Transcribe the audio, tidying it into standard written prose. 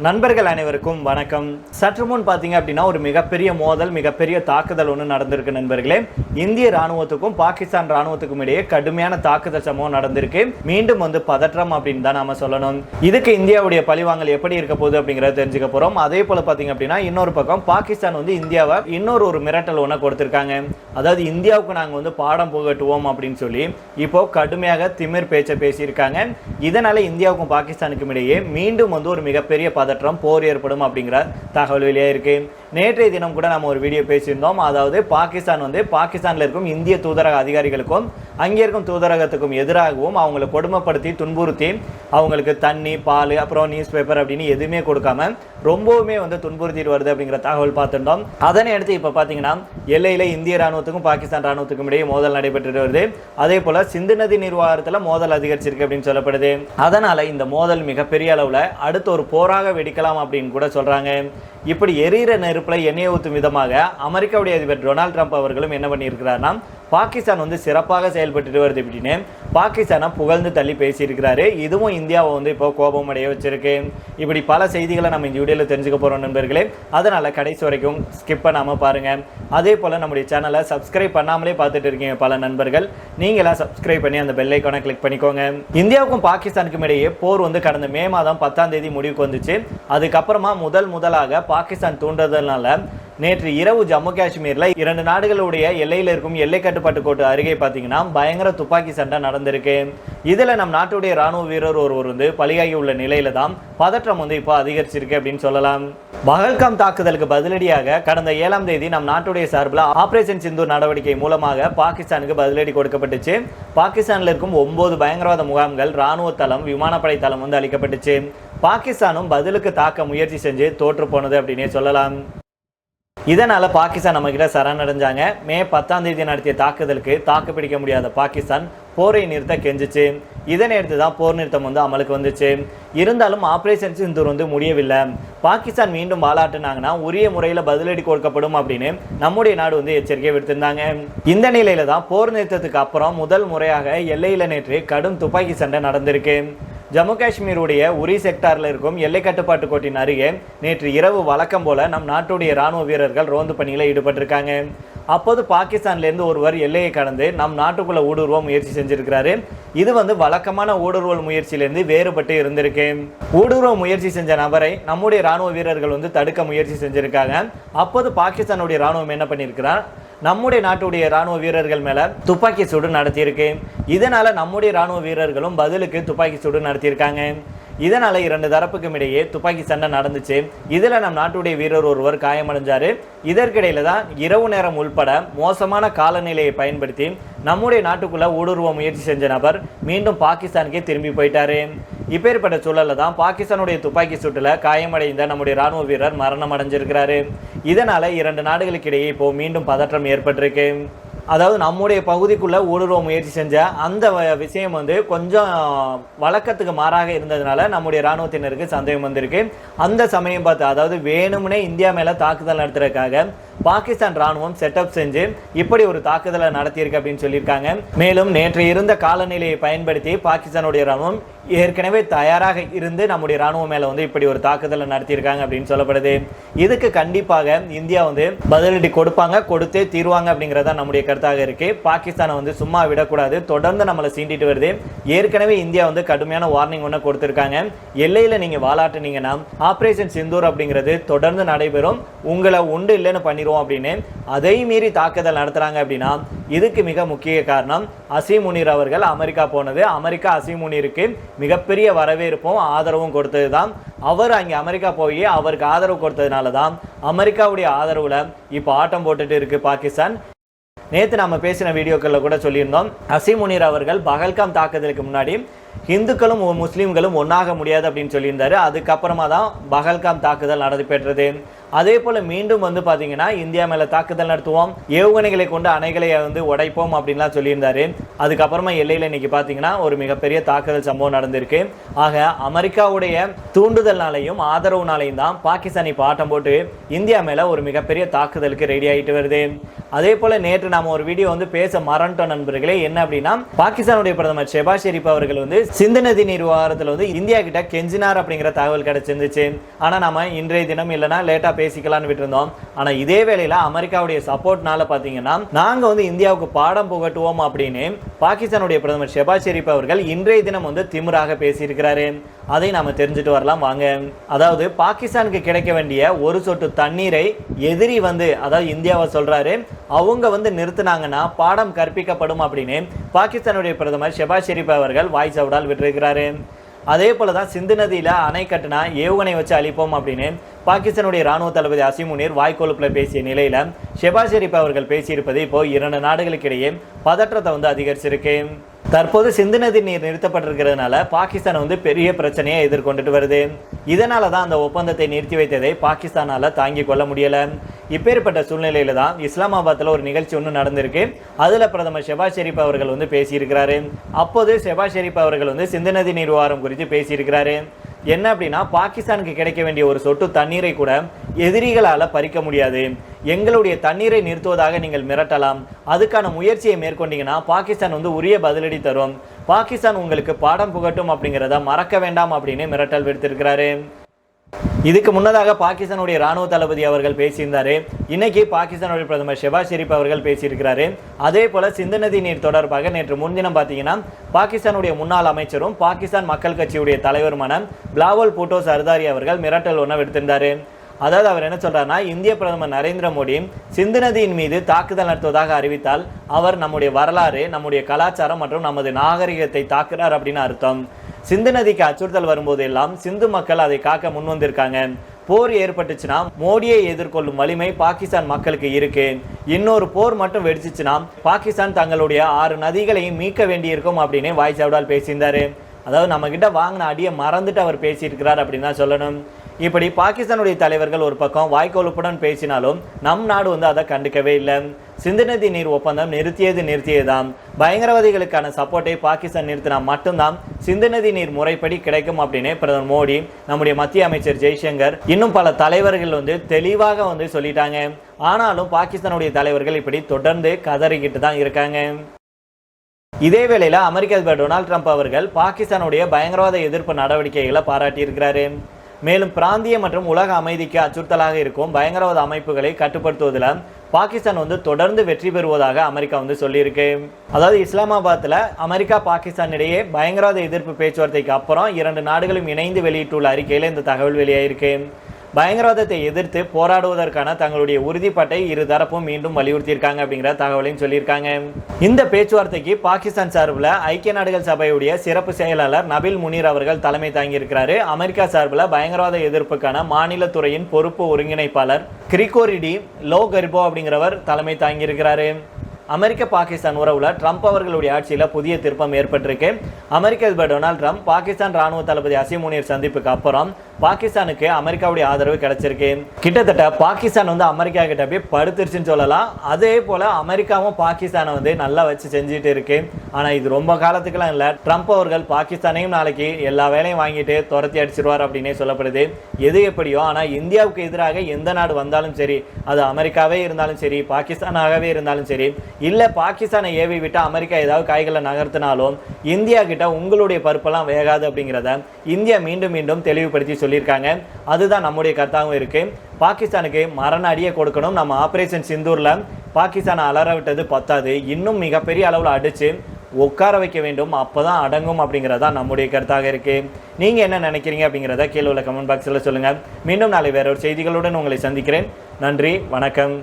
நண்பர்கள் அனைவருக்கும் வணக்கம். சற்று முன் பார்த்தீங்க அப்படின்னா ஒரு மிகப்பெரிய மோதல், மிகப்பெரிய தாக்குதல் ஒன்று நடந்திருக்கு நண்பர்களே. இந்திய ராணுவத்துக்கும் பாகிஸ்தான் ராணுவத்துக்கும் இடையே கடுமையான தாக்குதல் சம்பவம் நடந்திருக்கு. மீண்டும் பதற்றம் அப்படின்னு தான் நாம சொல்லணும். இதுக்கு இந்தியாவுடைய பழிவாங்கல் எப்படி இருக்க போகுது அப்படிங்கறத தெரிஞ்சுக்க போறோம். அதே போல பார்த்தீங்க அப்படின்னா இன்னொரு பக்கம் பாகிஸ்தான் இந்தியாவை இன்னொரு மிரட்டல் ஒன்று கொடுத்திருக்காங்க. அதாவது இந்தியாவுக்கு நாங்கள் பாடம் புகட்டுவோம் அப்படின்னு சொல்லி இப்போ கடுமையாக திமிர் பேச்சை பேசியிருக்காங்க. இதனால இந்தியாவுக்கும் பாகிஸ்தானுக்கும் இடையே மீண்டும் ஒரு மிகப்பெரிய பதற்றம், போர் ஏற்படும் அப்படிங்கிற தகவல் வெளியே இருக்கு. நேற்றைய தினம் கூட நம்ம ஒரு வீடியோ பேசியிருந்தோம். அதாவது பாகிஸ்தான்ல இருக்கும் இந்திய தூதரக அதிகாரிகளுக்கும் அங்கே இருக்கும் தூதரகத்துக்கும் எதிராகவும் அவங்களை கொடுமைப்படுத்தி துன்புறுத்தி அவங்களுக்கு தண்ணி, பால், அப்புறம் நியூஸ் பேப்பர் அப்படின்னு எதுவுமே கொடுக்காம ரொம்பவுமே துன்புறுத்திட்டு வருது அப்படிங்கிற தகவல் பார்த்துட்டோம். அதனை அடுத்து இப்போ பார்த்தீங்கன்னா எல்லையில் இந்திய ராணுவத்துக்கும் பாகிஸ்தான் ராணுவத்துக்கும் இடையே மோதல் நடைபெற்று வருது. அதே போல சிந்து நதி நிர்வாகத்தில் மோதல் அதிகரிச்சிருக்கு அப்படின்னு சொல்லப்படுது. அதனால இந்த மோதல் மிகப்பெரிய அளவில் அடுத்த ஒரு போராக வெடிக்கலாம் அப்படின்னு கூட சொல்றாங்க. இப்படி எரியிற நெருப்புல எண்ணெய் ஊற்றும் விதமாக அமெரிக்காவுடைய அதிபர் டொனால்ட் ட்ரம்ப் அவர்களும் என்ன பண்ணியிருக்கிறார்னா பாகிஸ்தான் சிறப்பாக செயல்பட்டு வருது அப்படின்னு பாகிஸ்தானை புகழ்ந்து தள்ளி பேசியிருக்கிறாரு. இதுவும் இந்தியாவை இப்போ கோபம் அடைய வச்சிருக்கு. இப்படி பல செய்திகளை நம்ம இந்த வீடியோவில் தெரிஞ்சுக்க போறோம் நண்பர்களே. அதனால கடைசி வரைக்கும் ஸ்கிப் பண்ணாம பாருங்க. அதே போல நம்முடைய சேனலை சப்ஸ்கிரைப் பண்ணாமலே பார்த்துட்டு இருக்கீங்க பல நண்பர்கள். நீங்களாம் சப்ஸ்கிரைப் பண்ணி அந்த பெல் ஐக்கானை கிளிக் பண்ணிக்கோங்க. இந்தியாவுக்கும் பாகிஸ்தானுக்கும் இடையே போர் கடந்த மே மாதம் 10ஆம் தேதி முடிவுக்கு வந்துச்சு. அதுக்கப்புறமா முதலாக பாகிஸ்தான் தூண்டுதல்னால நேற்று இரவு ஜம்மு காஷ்மீர்ல இரண்டு நாடுகளுடைய எல்லையில் இருக்கும் எல்லை கட்டுப்பாட்டு கோட்டு அருகே பார்த்தீங்கன்னா பயங்கர துப்பாக்கி சண்டை நடந்திருக்கு. இதுல நம் நாட்டுடைய ராணுவ வீரர் ஒருவர் பலியாகி உள்ள நிலையில தான் பதற்றம் இப்போ அதிகரிச்சிருக்கு அப்படின்னு சொல்லலாம். பஹல்காம் தாக்குதலுக்கு பதிலடியாக கடந்த 7ஆம் தேதி நம் நாட்டுடைய சார்பில் ஆபரேஷன் சிந்தூர் நடவடிக்கை மூலமாக பாகிஸ்தானுக்கு பதிலடி கொடுக்கப்பட்டுச்சு. பாகிஸ்தானில் இருக்கும் 9 பயங்கரவாத முகாம்கள், ராணுவ தளம், விமானப்படை தளம் அளிக்கப்பட்டுச்சு. பாகிஸ்தானும் பதிலுக்கு தாக்க முயற்சி செஞ்சு தோற்று போனது அப்படின்னே சொல்லலாம். இதனால பாகிஸ்தான் நம்ம கிட்ட சரணடைஞ்சாங்க. மே 10ஆம் தேதி நடத்திய தாக்குதலுக்கு தாக்கு பிடிக்க முடியாத பாகிஸ்தான் போரை நிறுத்த கெஞ்சிச்சு. இதனை எடுத்து தான் போர் நிறுத்தம் அமலுக்கு வந்துச்சு. இருந்தாலும் ஆபரேஷன் சிந்தூர் முடியவில்லை. பாகிஸ்தான் மீண்டும் வாலாட்டுனாங்கன்னா உரிய முறையில் பதிலடி கொடுக்கப்படும் அப்படின்னு நம்முடைய நாடு எச்சரிக்கை விடுத்திருந்தாங்க. இந்த நிலையில தான் போர் நிறுத்தத்துக்கு அப்புறம் முதல் முறையாக எல்லையில் நேற்று கடும் துப்பாக்கி சண்டை நடந்திருக்கு. ஜம்மு காஷ்மீருடைய உரி செக்டாரில் இருக்கும் எல்லை கட்டுப்பாட்டு கோட்டின் அருகே நேற்று இரவு வழக்கம் போல நம் நாட்டுடைய ராணுவ வீரர்கள் ரோந்து பணியில் ஈடுபட்டிருக்காங்க. அப்போது பாகிஸ்தான்லேருந்து ஒருவர் எல்லையை கடந்து நம் நாட்டுக்குள்ள ஊடுருவ முயற்சி செஞ்சிருக்கிறாரு. இது வழக்கமான ஊடுருவல் முயற்சியிலிருந்து வேறுபட்டு இருந்திருக்கு. ஊடுருவ முயற்சி செஞ்ச நபரை நம்முடைய ராணுவ வீரர்கள் தடுக்க முயற்சி செஞ்சிருக்காங்க. அப்போது பாகிஸ்தானுடைய ராணுவம் என்ன பண்ணியிருக்கிறார், நம்முடைய நாட்டுடைய ராணுவ வீரர்கள் மேல துப்பாக்கி சூடு நடத்தியிருக்கு. இதனால நம்முடைய ராணுவ வீரர்களும் பதிலுக்கு துப்பாக்கி சூடு நடத்தியிருக்காங்க. இதனால இரண்டு தரப்புக்கும் இடையே துப்பாக்கி சண்டை நடந்துச்சு. இதுல நம் நாட்டுடைய வீரர் ஒருவர் காயமடைஞ்சாரு. இதற்கிடையில தான் இரவு நேரம் உள்பட மோசமான காலநிலையை பயன்படுத்தி நம்முடைய நாட்டுக்குள்ள ஊடுருவ முயற்சி செஞ்ச நபர் மீண்டும் பாகிஸ்தானுக்கே திரும்பி போயிட்டாரு. இப்பேற்பட்ட சூழல்ல தான் பாகிஸ்தானுடைய துப்பாக்கி சூட்டுல காயமடைந்த நம்முடைய ராணுவ வீரர் மரணம் அடைஞ்சிருக்கிறாரு. இதனால இரண்டு நாடுகளுக்கு இடையே இப்போ மீண்டும் பதற்றம் ஏற்பட்டிருக்கு. அதாவது நம்முடைய பகுதிக்குள்ள ஊடுருவ முயற்சி செஞ்ச அந்த விஷயம் கொஞ்சம் வழக்கத்துக்கு மாறாக இருந்ததுனால நம்முடைய இராணுவத்தினருக்கு சந்தேகம் வந்திருக்கு. அந்த சமயம் பார்த்து, அதாவது வேணும்னே இந்தியா மேல தாக்குதல் நடத்துறதுக்காக பாகிஸ்தான் ராணுவம் செட்டப் செஞ்சு இப்படி ஒரு தாக்குதலை நடத்தியிருக்கு அப்படின்னு சொல்லியிருக்காங்க. மேலும் நேற்று இருந்த காலநிலையை பயன்படுத்தி பாகிஸ்தானுடைய ராணுவம் ஏற்கனவே தயாராக இருந்து நம்முடைய ராணுவம் மேல இப்படி ஒரு தாக்குதலை நடத்தியிருக்காங்க அப்படின்னு சொல்லப்படுது. இதுக்கு கண்டிப்பாக இந்தியா பதிலடி கொடுப்பாங்க, கொடுத்தே தீர்வாங்க அப்படிங்கிறதா நம்முடைய கருத்தாக இருக்கு. பாகிஸ்தானை சும்மா விடக்கூடாது, தொடர்ந்து நம்மளை சீண்டிட்டு வருது. ஏற்கனவே இந்தியா கடுமையான வார்னிங் ஒன்று கொடுத்திருக்காங்க. எல்லையில நீங்க வாலாட்டுனீங்கன்னா ஆபரேஷன் சிந்தூர் அப்படிங்கிறது தொடர்ந்து நடைபெறும், உங்களை உண்டு இல்லைன்னு பண்ணிடுவோம் அப்படின்னு. அதை மீறி தாக்குதல் நடத்துறாங்க அப்படின்னா இதுக்கு மிக முக்கிய காரணம் அசீம் முனீர் அவர்கள் அமெரிக்கா போனது. அமெரிக்கா அசீம் முனீருக்கு மிகப்பெரிய வரவேற்பும் ஆதரவும் கொடுத்தது தான். அவர் அங்கே அமெரிக்கா போய் அவருக்கு ஆதரவு கொடுத்ததுனால தான் அமெரிக்காவுடைய ஆதரவுல இப்போ ஆட்டம் போட்டுட்டு இருக்கு பாகிஸ்தான். நேற்று நம்ம பேசின வீடியோக்களில் கூட சொல்லியிருந்தோம், அசீம் முனீர் அவர்கள் பஹல்காம் தாக்குதலுக்கு முன்னாடி இந்துக்களும் முஸ்லீம்களும் ஒன்றாக முடியாது அப்படின்னு சொல்லியிருந்தாரு. அதுக்கப்புறமா தான் பஹல்காம் தாக்குதல் நடைபெற்றது. அதே போல மீண்டும் பார்த்தீங்கன்னா இந்தியா மேல தாக்குதல் நடத்துவோம், ஏவுகணைகளை கொண்டு அணைகளை உடைப்போம் அப்படின்லாம் சொல்லியிருந்தாரு. அதுக்கப்புறமா எல்லையில் இன்னைக்கு பார்த்தீங்கன்னா ஒரு மிகப்பெரிய தாக்குதல் சம்பவம் நடந்திருக்கு. ஆக அமெரிக்காவுடைய தூண்டுதல்னாலையும் ஆதரவுனாலையும் தான் பாகிஸ்தான் இப்போ ஆட்டம் போட்டு இந்தியா மேல ஒரு மிகப்பெரிய தாக்குதலுக்கு ரெடி ஆகிட்டு வருது. அதே போல நேற்று நாம ஒரு வீடியோ வந்து பேச மறந்துட்டோம் நண்பர்களே. என்ன அப்படின்னா, பாகிஸ்தானுடைய பிரதமர் ஷெபாஸ் ஷெரீப் அவர்கள் வந்து சிந்து நதி நீர் விவகாரத்தில் வந்து இந்தியா கிட்ட கெஞ்சினார் அப்படிங்கிற தகவல் கிடைச்சிருந்துச்சு. ஆனா நாம இன்றைய தினம் இல்லைன்னா லேட்டா பேசிக்கலாம்னு விட்டுருந்தோம். ஆனா இதே வேளையில அமெரிக்காவுடைய சப்போர்ட்னால பாத்தீங்கன்னா நாங்க வந்து இந்தியாவுக்கு பாடம் புகட்டுவோம் அப்படின்னு பாகிஸ்தானுடைய பிரதமர் ஷெபாஸ் ஷெரீப் அவர்கள் இன்றைய தினம் வந்து திமிராக பேசியிருக்கிறாரு. அதை நாம தெரிஞ்சுட்டு வரலாம் வாங்க. அதாவது பாகிஸ்தானுக்கு கிடைக்க வேண்டிய ஒரு சொட்டு தண்ணீரை எதிரி வந்து, அதாவது இந்தியாவை சொல்றாரு, அவங்க வந்து நிறுத்தினாங்கன்னா பாடம் கற்பிக்கப்படும் அப்படின்னு பாகிஸ்தானுடைய பிரதமர் ஷெபாஸ் ஷெரீப் அவர்கள் வாய்ஸ் அவுட்டால் விட்டிருக்கிறாரு. அதே போல தான் சிந்து நதியில அணை கட்டினா ஏவுகணை வச்சு அழிப்போம் அப்படின்னு பாகிஸ்தானுடைய ராணுவ தளபதி அசீம் முனீர் வாய்க்கொழுப்புல பேசிய நிலையில ஷெபாஸ் ஷெரீப் அவர்கள் பேசியிருப்பது இப்போ இரண்டு நாடுகளுக்கு இடையே பதற்றத்தை வந்து அதிகரிச்சிருக்கு. தற்போது சிந்து நதி நீர் நிறுத்தப்பட்டிருக்கிறதுனால பாகிஸ்தான் வந்து பெரிய பிரச்சனையை எதிர்கொண்டுட்டு வருது. இதனால தான் அந்த ஒப்பந்தத்தை நிறுத்தி வைத்ததை பாகிஸ்தானால தாங்கிக் கொள்ள முடியல. இப்பேற்பட்ட சூழ்நிலையில தான் இஸ்லாமாபாத்தில் ஒரு நிகழ்ச்சி ஒன்று நடந்திருக்கு. அதுல பிரதமர் ஷெபாஸ் ஷெரீப் அவர்கள் வந்து பேசியிருக்கிறாரு. அப்போது ஷெபாஸ் ஷெரீப் அவர்கள் வந்து சிந்து நதி நீர் விவகாரம் குறித்து பேசியிருக்கிறாரு. என்ன அப்படின்னா, பாகிஸ்தானுக்கு கிடைக்க வேண்டிய ஒரு சொட்டு தண்ணீரை கூட எதிரிகளால பறிக்க முடியாது. எங்களுடைய தண்ணீரை நிறுத்துவதாக நீங்கள் மிரட்டலாம், அதுக்கான முயற்சியை மேற்கொண்டீங்கன்னா பாகிஸ்தான் வந்து உரிய பதிலடி தரும், பாகிஸ்தான் உங்களுக்கு பாடம் புகட்டும் அப்படிங்கிறத மறக்க வேண்டாம் அப்படின்னு மிரட்டல் விடுத்திருக்கிறாரு. இதுக்கு முன்னதாக பாகிஸ்தானுடைய ராணுவ தளபதி அவர்கள் பேசியிருந்தாரு. இன்னைக்கு பாகிஸ்தானுடைய பிரதமர் ஷெபாஸ் ஷெரீப் அவர்கள் பேசியிருக்கிறாரு. அதே போல சிந்து நதி நீர் தொடர்பாக நேற்று முன்தினம் பார்த்தீங்கன்னா பாகிஸ்தானுடைய முன்னாள் அமைச்சரும் பாகிஸ்தான் மக்கள் கட்சியுடைய தலைவருமான பிலாவல் பூட்டோ சர்தாரி அவர்கள் மிரட்டல் ஒன்று விடுத்திருந்தாரு. அதாவது அவர் என்ன சொல்றாருன்னா, இந்திய பிரதமர் நரேந்திர மோடி சிந்து நதியின் மீது தாக்குதல் நடத்துவதாக அறிவித்தால் அவர் நம்முடைய வரலாறு, நம்முடைய கலாச்சாரம் மற்றும் நமது நாகரிகத்தை தாக்குறார் அப்படின்னு அர்த்தம். சிந்து நதிக்கு அச்சுறுத்தல் வரும்போது எல்லாம் சிந்து மக்கள் அதை காக்க முன் வந்திருக்காங்க. போர் ஏற்பட்டுச்சுன்னா மோடியை எதிர்கொள்ளும் வலிமை பாகிஸ்தான் மக்களுக்கு இருக்கு. இன்னொரு போர் மட்டும் வெடிச்சிச்சுன்னா பாகிஸ்தான் தங்களுடைய 6 நதிகளையும் மீட்க வேண்டியிருக்கும் அப்படின்னு வாய்ஸ் அவுட்டால் பேசியிருந்தாரு. அதாவது நம்ம கிட்ட வாங்கின அடியை மறந்துட்டு அவர் பேசியிருக்கிறார் அப்படின்னு தான் சொல்லணும். இப்படி பாகிஸ்தானுடைய தலைவர்கள் ஒரு பக்கம் வாய்க்கொழுப்புடன் பேசினாலும் நம் நாடு வந்து அதை கண்டுக்கவே இல்லை. சிந்து நதி நீர் ஒப்பந்தம் நிறுத்தியதுதான். பயங்கரவாதிகளுக்கான சப்போர்ட்டை பாகிஸ்தான் நிறுத்தினா மட்டும்தான் சிந்து நதி நீர் முறைப்படி கிடைக்கும் அப்படின்னு பிரதமர் மோடி, நம்முடைய மத்திய அமைச்சர் ஜெய்சங்கர், இன்னும் பல தலைவர்கள் வந்து தெளிவாக வந்து சொல்லிட்டாங்க. ஆனாலும் பாகிஸ்தானுடைய தலைவர்கள் இப்படி தொடர்ந்து கதறிக்கிட்டு தான் இருக்காங்க. இதே வேளையில அமெரிக்க அதிபர் டொனால்ட் ட்ரம்ப் அவர்கள் பாகிஸ்தானுடைய பயங்கரவாத எதிர்ப்பு நடவடிக்கைகளை பாராட்டியிருக்கிறாரு. மேலும் பிராந்திய மற்றும் உலக அமைதிக்கு அச்சுறுத்தலாக இருக்கும் பயங்கரவாத அமைப்புகளை கட்டுப்படுத்துவதில் பாகிஸ்தான் வந்து தொடர்ந்து வெற்றி பெறுவதாக அமெரிக்கா வந்து சொல்லியிருக்கு. அதாவது இஸ்லாமாபாத்தில் அமெரிக்கா பாகிஸ்தான் இடையே பயங்கரவாத எதிர்ப்பு பேச்சுவார்த்தைக்கு அப்புறம் 2 நாடுகளும் இணைந்து வெளியிட்டுள்ள அறிக்கையில் இந்த தகவல் வெளியாயிருக்கு. பயங்கரவாதத்தை எதிர்த்து போராடுவதற்கான தங்களுடைய உறுதிப்பாட்டை இரு தரப்பும் மீண்டும் வலியுறுத்தியிருக்காங்க அப்படிங்கிற தகவலையும் சொல்லியிருக்காங்க. இந்த பேச்சுவார்த்தைக்கு பாகிஸ்தான் சார்பில் ஐக்கிய நாடுகள் சபையுடைய சிறப்பு செயலாளர் நபில் முனீர் அவர்கள் தலைமை தாங்கியிருக்கிறாரு. அமெரிக்கா சார்பில் பயங்கரவாத எதிர்ப்புக்கான மாநில துறையின் பொறுப்பு ஒருங்கிணைப்பாளர் கிரிகோரிடி லோ கரிபோ அப்படிங்கிறவர் தலைமை தாங்கியிருக்கிறாரு. அமெரிக்க பாகிஸ்தான் உறவுல ட்ரம்ப் அவர்களுடைய ஆட்சியில் புதிய திருப்பம் ஏற்பட்டிருக்கு. அமெரிக்க அதிபர் டொனால்ட் ட்ரம்ப் பாகிஸ்தான் ராணுவ தளபதி அசீம் முனீர் சந்திப்புக்கு அப்புறம் பாகிஸ்தானுக்கு அமெரிக்காவுடைய ஆதரவு கிடைச்சிருக்கு. கிட்டத்தட்ட பாகிஸ்தான் வந்து அமெரிக்கா கிட்ட போய் படுத்துருச்சுன்னு சொல்லலாம். அதே போல அமெரிக்காவும் பாகிஸ்தானை வந்து நல்லா வச்சு செஞ்சுட்டு இருக்கு. ஆனா இது ரொம்ப காலத்துக்குலாம் இல்லை. ட்ரம்ப் அவர்கள் பாகிஸ்தானையும் நாளைக்கு எல்லா வேலையும் வாங்கிட்டு துரத்தி அடிச்சிருவார் அப்படின்னே சொல்லப்படுது. எது எப்படியோ, ஆனா இந்தியாவுக்கு எதிராக எந்த நாடு வந்தாலும் சரி, அது அமெரிக்காவே இருந்தாலும் சரி, பாகிஸ்தானாகவே இருந்தாலும் சரி, இல்ல பாகிஸ்தானை ஏவி விட்டு அமெரிக்கா ஏதாவது காய்களை நகர்த்தினாலும் இந்தியா கிட்ட உங்களுடைய பருப்பெல்லாம் வேகாது அப்படிங்கிறத இந்தியா மீண்டும் மீண்டும் தெளிவுபடுத்தி சொல்லியிருக்காங்க. அதுதான் நம்முடைய கருத்தாகவும் இருக்கு. பாகிஸ்தானுக்கு மரண அடியை கொடுக்கணும். நம்ம ஆபரேஷன் சிந்தூர்ல பாகிஸ்தானை அலற விட்டது பத்தாது, இன்னும் மிகப்பெரிய அளவில் அடிச்சு உட்கார வைக்க வேண்டும், அப்பதான் அடங்கும் அப்படிங்கிறதா நம்முடைய கருத்தாக இருக்கு. நீங்க என்ன நினைக்கிறீங்க அப்படிங்கிறத கீழே உள்ள கமெண்ட் பாக்ஸில் சொல்லுங்க. மீண்டும் நாளை வேற ஒரு செய்திகளுடன் உங்களை சந்திக்கிறேன். நன்றி, வணக்கம்.